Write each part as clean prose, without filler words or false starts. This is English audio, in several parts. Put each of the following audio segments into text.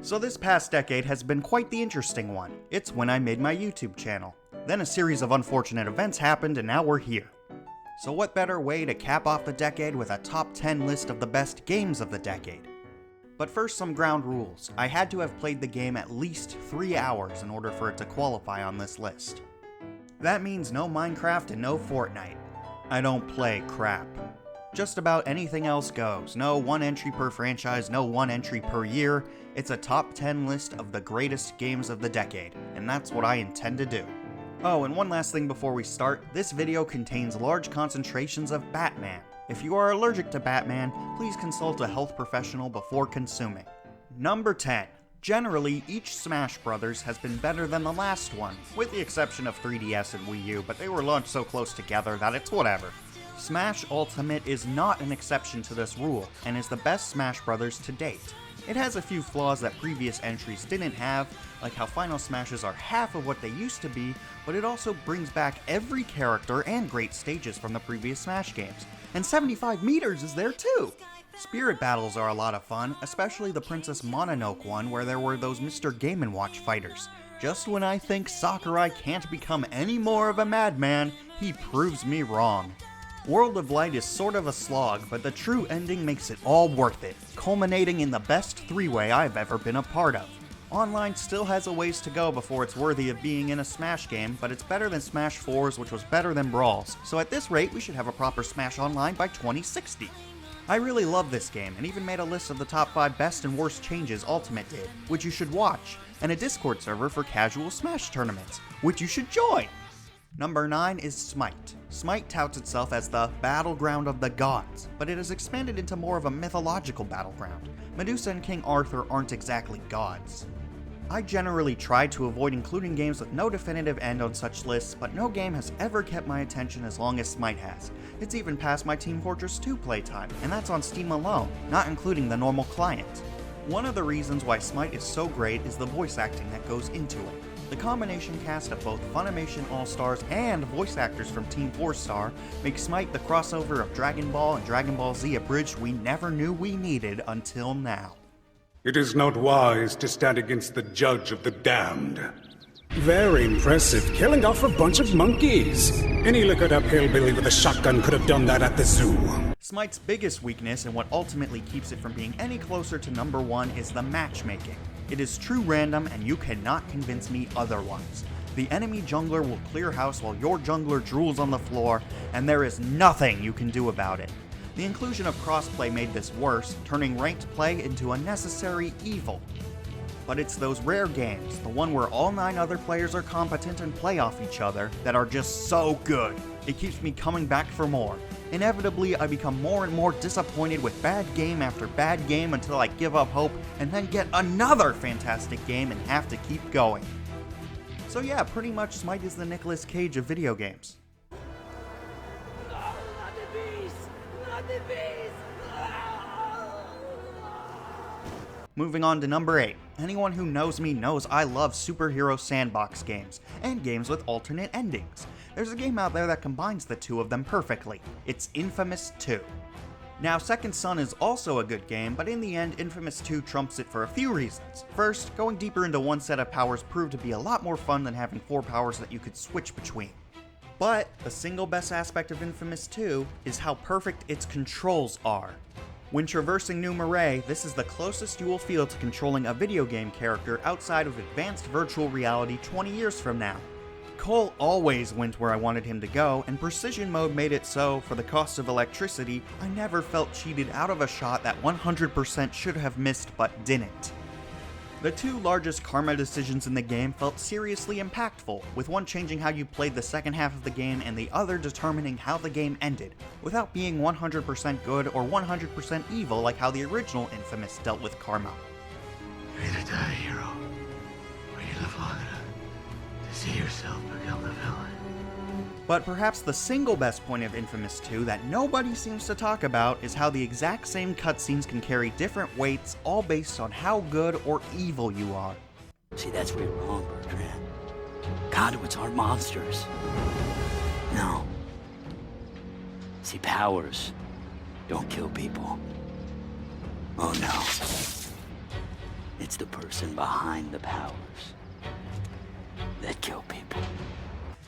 So this past decade has been quite the interesting one. It's when I made my YouTube channel. Then a series of unfortunate events happened and now we're here. So what better way to cap off the decade with a top 10 list of the best games of the decade? But first, some ground rules. I had to have played the game at least 3 hours in order for it to qualify on this list. That means no Minecraft and no Fortnite. I don't play crap. Just about anything else goes. No one entry per franchise, no one entry per year. It's a top 10 list of the greatest games of the decade, and that's what I intend to do. Oh, and one last thing before we start, this video contains large concentrations of Batman. If you are allergic to Batman, please consult a health professional before consuming. Number 10. Generally, each Smash Bros. Has been better than the last one, with the exception of 3DS and Wii U, but they were launched so close together that it's whatever. Smash Ultimate is not an exception to this rule, and is the best Smash Bros. To date. It has a few flaws that previous entries didn't have, like how Final Smashes are half of what they used to be, but it also brings back every character and great stages from the previous Smash games. And 75 meters is there too! Spirit battles are a lot of fun, especially the Princess Mononoke one where there were those Mr. Game & Watch fighters. Just when I think Sakurai can't become any more of a madman, he proves me wrong. World of Light is sort of a slog, but the true ending makes it all worth it, culminating in the best three-way I've ever been a part of. Online still has a ways to go before it's worthy of being in a Smash game, but it's better than Smash 4's, which was better than Brawl's, so at this rate we should have a proper Smash Online by 2060. I really love this game, and even made a list of the top 5 best and worst changes Ultimate did, which you should watch, and a Discord server for casual Smash tournaments, which you should join! Number 9 is Smite. Smite touts itself as the battleground of the gods, but it has expanded into more of a mythological battleground. Medusa and King Arthur aren't exactly gods. I generally try to avoid including games with no definitive end on such lists, but no game has ever kept my attention as long as Smite has. It's even past my Team Fortress 2 playtime, and that's on Steam alone, not including the normal client. One of the reasons why Smite is so great is the voice acting that goes into it. The combination cast of both Funimation All-Stars and voice actors from Team 4-Star makes Smite the crossover of Dragon Ball and Dragon Ball Z abridged we never knew we needed until now. It is not wise to stand against the judge of the damned. Very impressive, killing off a bunch of monkeys. Any liquored-up hillbilly with a shotgun could have done that at the zoo. Smite's biggest weakness, and what ultimately keeps it from being any closer to number 1, is the matchmaking. It is true random, and you cannot convince me otherwise. The enemy jungler will clear house while your jungler drools on the floor, and there is nothing you can do about it. The inclusion of crossplay made this worse, turning ranked play into a necessary evil. But it's those rare games, the one where all 9 other players are competent and play off each other, that are just so good. It keeps me coming back for more. Inevitably, I become more and more disappointed with bad game after bad game until I give up hope and then get another fantastic game and have to keep going. So yeah, pretty much Smite is the Nicolas Cage of video games. No, not the bees! Not the bees! Moving on to number 8. Anyone who knows me knows I love superhero sandbox games, and games with alternate endings. There's a game out there that combines the two of them perfectly. It's Infamous 2. Now, Second Son is also a good game, but in the end, Infamous 2 trumps it for a few reasons. First, going deeper into one set of powers proved to be a lot more fun than having 4 powers that you could switch between. But the single best aspect of Infamous 2 is how perfect its controls are. When traversing New Marais, this is the closest you will feel to controlling a video game character outside of advanced virtual reality 20 years from now. Cole always went where I wanted him to go, and Precision Mode made it so, for the cost of electricity, I never felt cheated out of a shot that 100% should have missed but didn't. The 2 largest karma decisions in the game felt seriously impactful, with one changing how you played the second half of the game and the other determining how the game ended, without being 100% good or 100% evil like how the original Infamous dealt with karma. You're either die a hero, or you live long enough to see yourself become the villain. But perhaps the single best point of Infamous 2 that nobody seems to talk about is how the exact same cutscenes can carry different weights, all based on how good or evil you are. See, that's where you're wrong, Bertrand. Conduits aren't monsters. No. See, powers don't kill people. Oh no. It's the person behind the powers that kill people.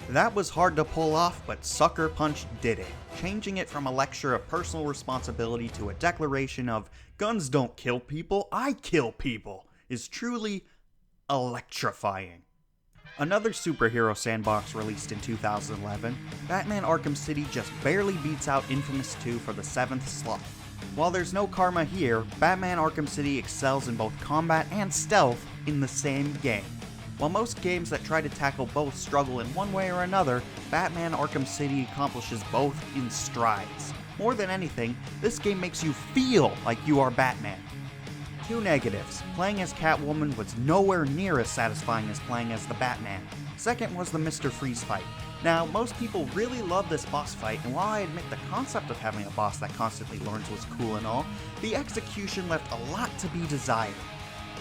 That was hard to pull off, but Sucker Punch did it, changing it from a lecture of personal responsibility to a declaration of guns don't kill people, I kill people, is truly electrifying. Another superhero sandbox released in 2011, Batman Arkham City just barely beats out Infamous 2 for the 7th slot. While there's no karma here, Batman Arkham City excels in both combat and stealth in the same game. While most games that try to tackle both struggle in one way or another, Batman Arkham City accomplishes both in strides. More than anything, this game makes you feel like you are Batman. Two negatives. Playing as Catwoman was nowhere near as satisfying as playing as the Batman. Second was the Mr. Freeze fight. Now, most people really love this boss fight, and while I admit the concept of having a boss that constantly learns was cool and all, the execution left a lot to be desired.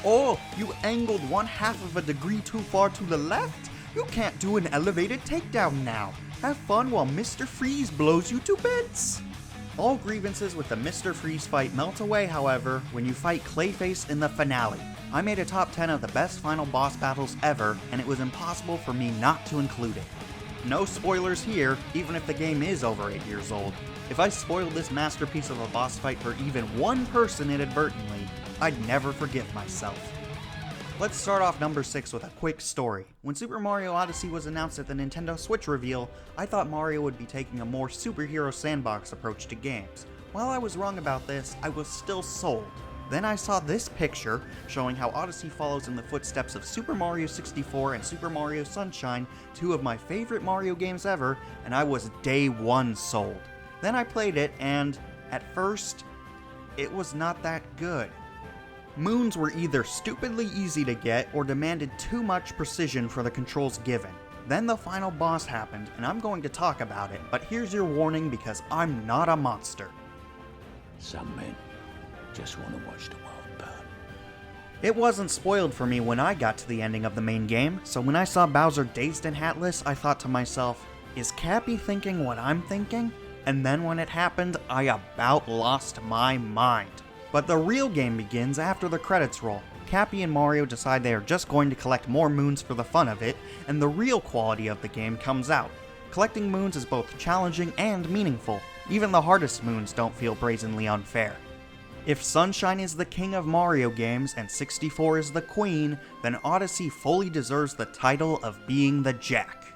Oh, you angled 1/2 of a degree too far to the left? You can't do an elevated takedown now. Have fun while Mr. Freeze blows you to bits. All grievances with the Mr. Freeze fight melt away, however, when you fight Clayface in the finale. I made a top 10 of the best final boss battles ever, and it was impossible for me not to include it. No spoilers here, even if the game is over 8 years old. If I spoiled this masterpiece of a boss fight for even one person inadvertently, I'd never forgive myself. Let's start off number 6 with a quick story. When Super Mario Odyssey was announced at the Nintendo Switch reveal, I thought Mario would be taking a more superhero sandbox approach to games. While I was wrong about this, I was still sold. Then I saw this picture showing how Odyssey follows in the footsteps of Super Mario 64 and Super Mario Sunshine, two of my favorite Mario games ever, and I was day one sold. Then I played it, and at first, it was not that good. Moons were either stupidly easy to get or demanded too much precision for the controls given. Then the final boss happened, and I'm going to talk about it, but here's your warning because I'm not a monster. Some men just want to watch the world burn. It wasn't spoiled for me when I got to the ending of the main game, so when I saw Bowser dazed and hatless, I thought to myself, is Cappy thinking what I'm thinking? And then when it happened, I about lost my mind. But the real game begins after the credits roll. Cappy and Mario decide they are just going to collect more moons for the fun of it, and the real quality of the game comes out. Collecting moons is both challenging and meaningful. Even the hardest moons don't feel brazenly unfair. If Sunshine is the king of Mario games and 64 is the queen, then Odyssey fully deserves the title of being the Jack.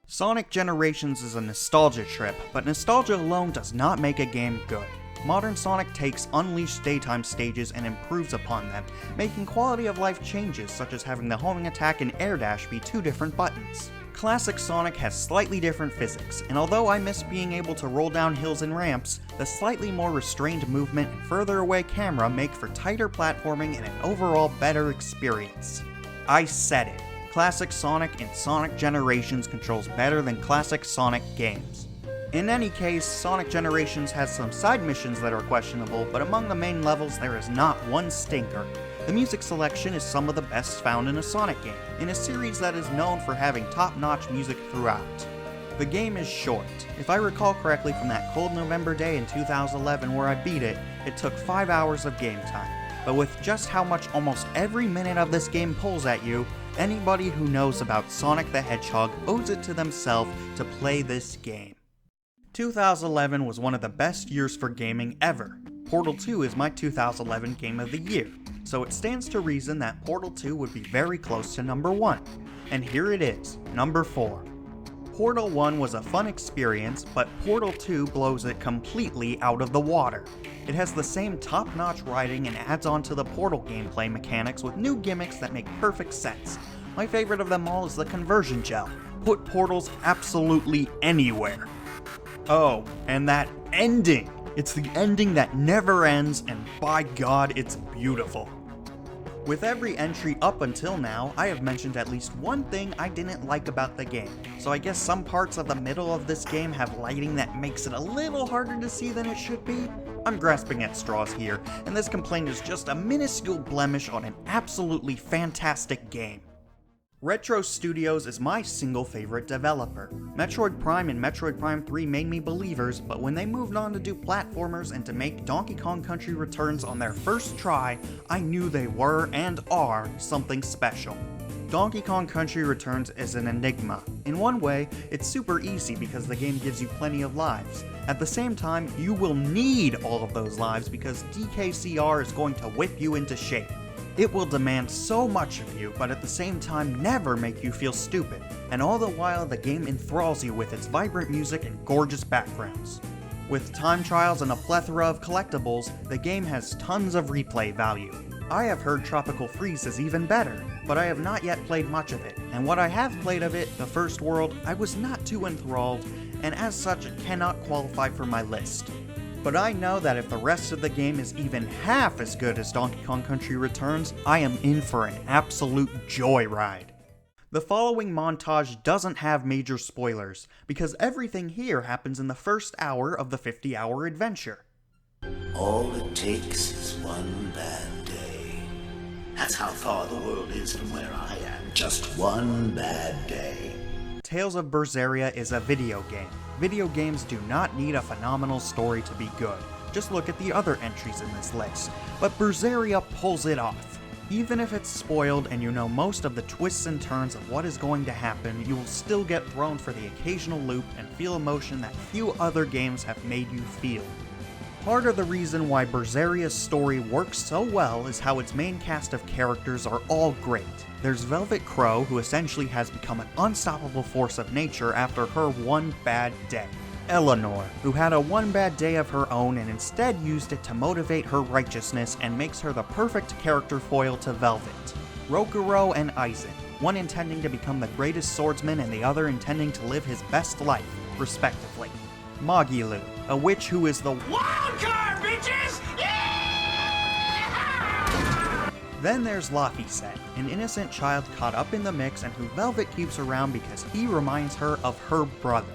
Sonic Generations is a nostalgia trip, but nostalgia alone does not make a game good. Modern Sonic takes unleashed daytime stages and improves upon them, making quality of life changes such as having the homing attack and air dash be two different buttons. Classic Sonic has slightly different physics, and although I miss being able to roll down hills and ramps, the slightly more restrained movement and further away camera make for tighter platforming and an overall better experience. I said it. Classic Sonic in Sonic Generations controls better than classic Sonic games. In any case, Sonic Generations has some side missions that are questionable, but among the main levels there is not one stinker. The music selection is some of the best found in a Sonic game, in a series that is known for having top-notch music throughout. The game is short. If I recall correctly from that cold November day in 2011 where I beat it, it took 5 hours of game time. But with just how much almost every minute of this game pulls at you, anybody who knows about Sonic the Hedgehog owes it to themselves to play this game. 2011 was one of the best years for gaming ever. Portal 2 is my 2011 Game of the Year, so it stands to reason that Portal 2 would be very close to number 1. And here it is, number 4. Portal 1 was a fun experience, but Portal 2 blows it completely out of the water. It has the same top-notch writing and adds on to the Portal gameplay mechanics with new gimmicks that make perfect sense. My favorite of them all is the conversion gel. Put portals absolutely anywhere. Oh, and that ending! It's the ending that never ends, and by God, it's beautiful. With every entry up until now, I have mentioned at least one thing I didn't like about the game, so I guess some parts of the middle of this game have lighting that makes it a little harder to see than it should be. I'm grasping at straws here, and this complaint is just a minuscule blemish on an absolutely fantastic game. Retro Studios is my single favorite developer. Metroid Prime and Metroid Prime 3 made me believers, but when they moved on to do platformers and to make Donkey Kong Country Returns on their first try, I knew they were and are something special. Donkey Kong Country Returns is an enigma. In one way, it's super easy because the game gives you plenty of lives. At the same time, you will need all of those lives because DKCR is going to whip you into shape. It will demand so much of you, but at the same time never make you feel stupid, and all the while the game enthralls you with its vibrant music and gorgeous backgrounds. With time trials and a plethora of collectibles, the game has tons of replay value. I have heard Tropical Freeze is even better, but I have not yet played much of it, and what I have played of it, the first world, I was not too enthralled, and as such it cannot qualify for my list. But I know that if the rest of the game is even half as good as Donkey Kong Country Returns, I am in for an absolute joyride. The following montage doesn't have major spoilers, because everything here happens in the first hour of the 50-hour adventure. All it takes is one bad day. That's how far the world is from where I am. Just one bad day. Tales of Berseria is a video game. Video games do not need a phenomenal story to be good. Just look at the other entries in this list. But Berseria pulls it off. Even if it's spoiled and you know most of the twists and turns of what is going to happen, you will still get thrown for the occasional loop and feel emotion that few other games have made you feel. Part of the reason why Berseria's story works so well is how its main cast of characters are all great. There's Velvet Crow, who essentially has become an unstoppable force of nature after her one bad day. Eleanor, who had a one bad day of her own and instead used it to motivate her righteousness and makes her the perfect character foil to Velvet. Rokuro and Aizen, one intending to become the greatest swordsman and the other intending to live his best life, respectively. Magilu, a witch who is the wild card, bitches! Then there's Laphicet, an innocent child caught up in the mix and who Velvet keeps around because he reminds her of her brother.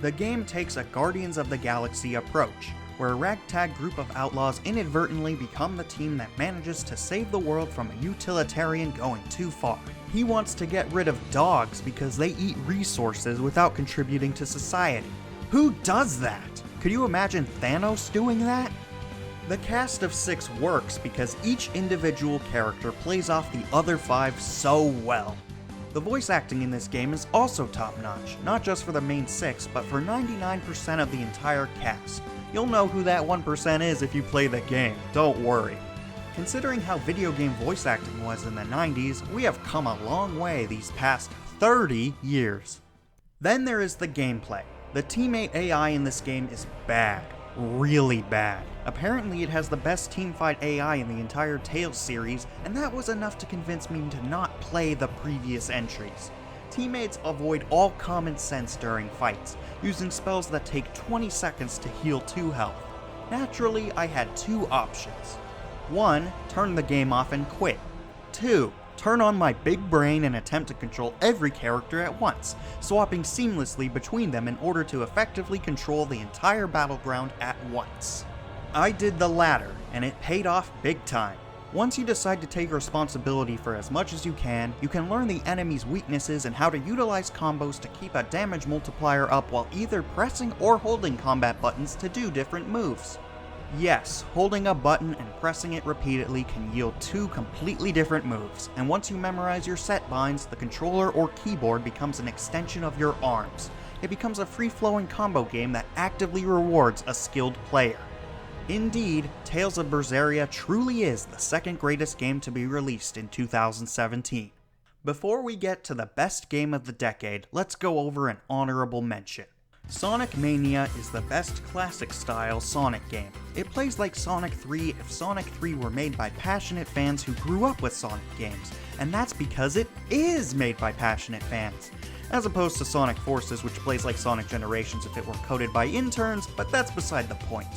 The game takes a Guardians of the Galaxy approach, where a ragtag group of outlaws inadvertently become the team that manages to save the world from a utilitarian going too far. He wants to get rid of dogs because they eat resources without contributing to society. Who does that? Could you imagine Thanos doing that? The cast of 6 works because each individual character plays off the other 5 so well. The voice acting in this game is also top-notch, not just for the main 6, but for 99% of the entire cast. You'll know who that 1% is if you play the game, don't worry. Considering how video game voice acting was in the 90s, we have come a long way these past 30 years. Then there is the gameplay. The teammate AI in this game is bad. Really bad. Apparently it has the best teamfight AI in the entire Tales series, and that was enough to convince me to not play the previous entries. Teammates avoid all common sense during fights, using spells that take 20 seconds to heal 2 health. Naturally, I had 2 options. 1. Turn the game off and quit. 2. Turn on my big brain and attempt to control every character at once, swapping seamlessly between them in order to effectively control the entire battleground at once. I did the latter, and it paid off big time. Once you decide to take responsibility for as much as you can learn the enemy's weaknesses and how to utilize combos to keep a damage multiplier up while either pressing or holding combat buttons to do different moves. Yes, holding a button and pressing it repeatedly can yield 2 completely different moves, and once you memorize your set binds, the controller or keyboard becomes an extension of your arms. It becomes a free-flowing combo game that actively rewards a skilled player. Indeed, Tales of Berseria truly is the second greatest game to be released in 2017. Before we get to the best game of the decade, let's go over an honorable mention. Sonic Mania is the best classic-style Sonic game. It plays like Sonic 3 if Sonic 3 were made by passionate fans who grew up with Sonic games, and that's because it is made by passionate fans. As opposed to Sonic Forces, which plays like Sonic Generations if it were coded by interns, but that's beside the point.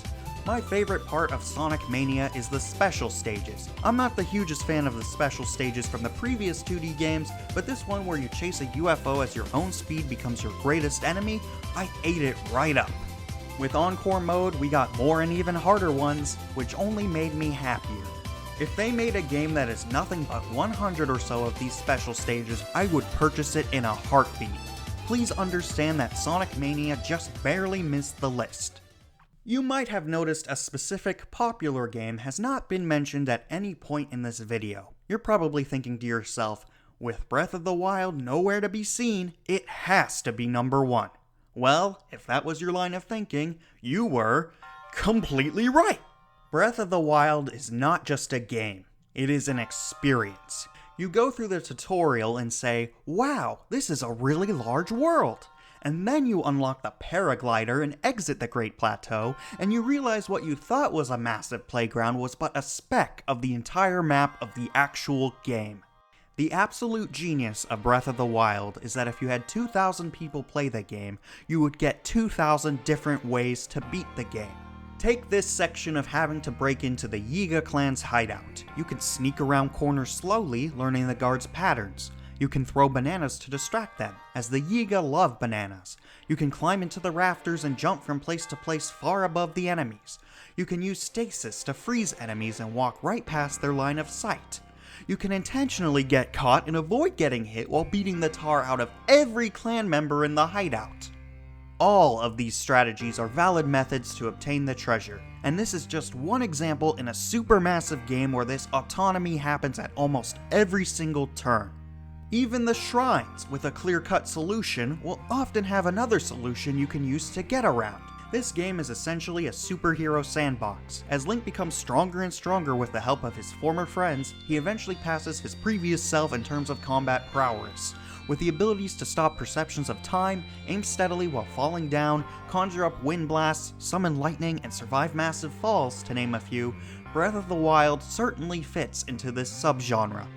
My favorite part of Sonic Mania is the special stages. I'm not the hugest fan of the special stages from the previous 2D games, but this one where you chase a UFO as your own speed becomes your greatest enemy, I ate it right up. With Encore mode, we got more and even harder ones, which only made me happier. If they made a game that is nothing but 100 or so of these special stages, I would purchase it in a heartbeat. Please understand that Sonic Mania just barely missed the list. You might have noticed a specific popular game has not been mentioned at any point in this video. You're probably thinking to yourself, with Breath of the Wild nowhere to be seen, it has to be number 1. Well, if that was your line of thinking, you were completely right. Breath of the Wild is not just a game, it is an experience. You go through the tutorial and say, wow, this is a really large world. And then you unlock the paraglider and exit the Great Plateau, and you realize what you thought was a massive playground was but a speck of the entire map of the actual game. The absolute genius of Breath of the Wild is that if you had 2,000 people play the game, you would get 2,000 different ways to beat the game. Take this section of having to break into the Yiga clan's hideout. You can sneak around corners slowly, learning the guards' patterns. You can throw bananas to distract them, as the Yiga love bananas. You can climb into the rafters and jump from place to place far above the enemies. You can use stasis to freeze enemies and walk right past their line of sight. You can intentionally get caught and avoid getting hit while beating the tar out of every clan member in the hideout. All of these strategies are valid methods to obtain the treasure, and this is just one example in a supermassive game where this autonomy happens at almost every single turn. Even the shrines, with a clear-cut solution, will often have another solution you can use to get around. This game is essentially a superhero sandbox. As Link becomes stronger and stronger with the help of his former friends, he eventually passes his previous self in terms of combat prowess. With the abilities to stop perceptions of time, aim steadily while falling down, conjure up wind blasts, summon lightning, and survive massive falls, to name a few, Breath of the Wild certainly fits into this subgenre.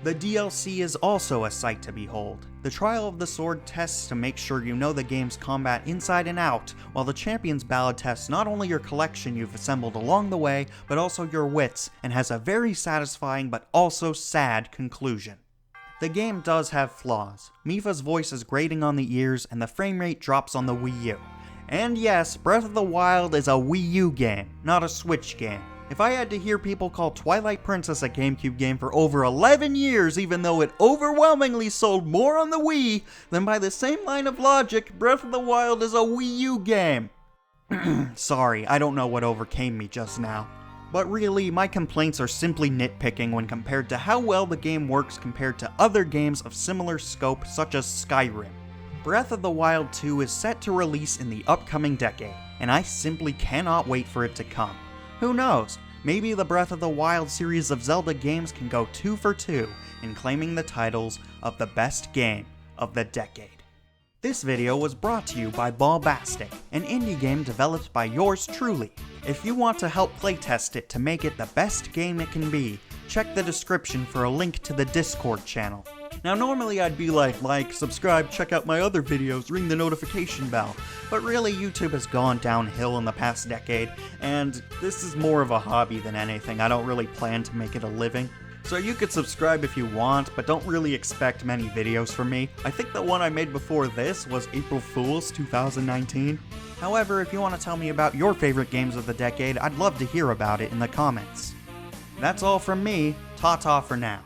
The DLC is also a sight to behold. The Trial of the Sword tests to make sure you know the game's combat inside and out, while the Champion's Ballad tests not only your collection you've assembled along the way, but also your wits, and has a very satisfying but also sad conclusion. The game does have flaws. Mipha's voice is grating on the ears, and the frame rate drops on the Wii U. And yes, Breath of the Wild is a Wii U game, not a Switch game. If I had to hear people call Twilight Princess a GameCube game for over 11 years, even though it overwhelmingly sold more on the Wii, then by the same line of logic, Breath of the Wild is a Wii U game. Sorry, I don't know what overcame me just now. But really, my complaints are simply nitpicking when compared to how well the game works compared to other games of similar scope such as Skyrim. Breath of the Wild 2 is set to release in the upcoming decade, and I simply cannot wait for it to come. Who knows, maybe the Breath of the Wild series of Zelda games can go 2 for 2 in claiming the titles of the best game of the decade. This video was brought to you by Ballbastic, an indie game developed by yours truly. If you want to help playtest it to make it the best game it can be, check the description for a link to the Discord channel. Now normally I'd be like, subscribe, check out my other videos, ring the notification bell, but really YouTube has gone downhill in the past decade, and this is more of a hobby than anything. I don't really plan to make it a living. So you could subscribe if you want, but don't really expect many videos from me. I think the one I made before this was April Fool's 2019. However, if you want to tell me about your favorite games of the decade, I'd love to hear about it in the comments. That's all from me. Ta-ta for now.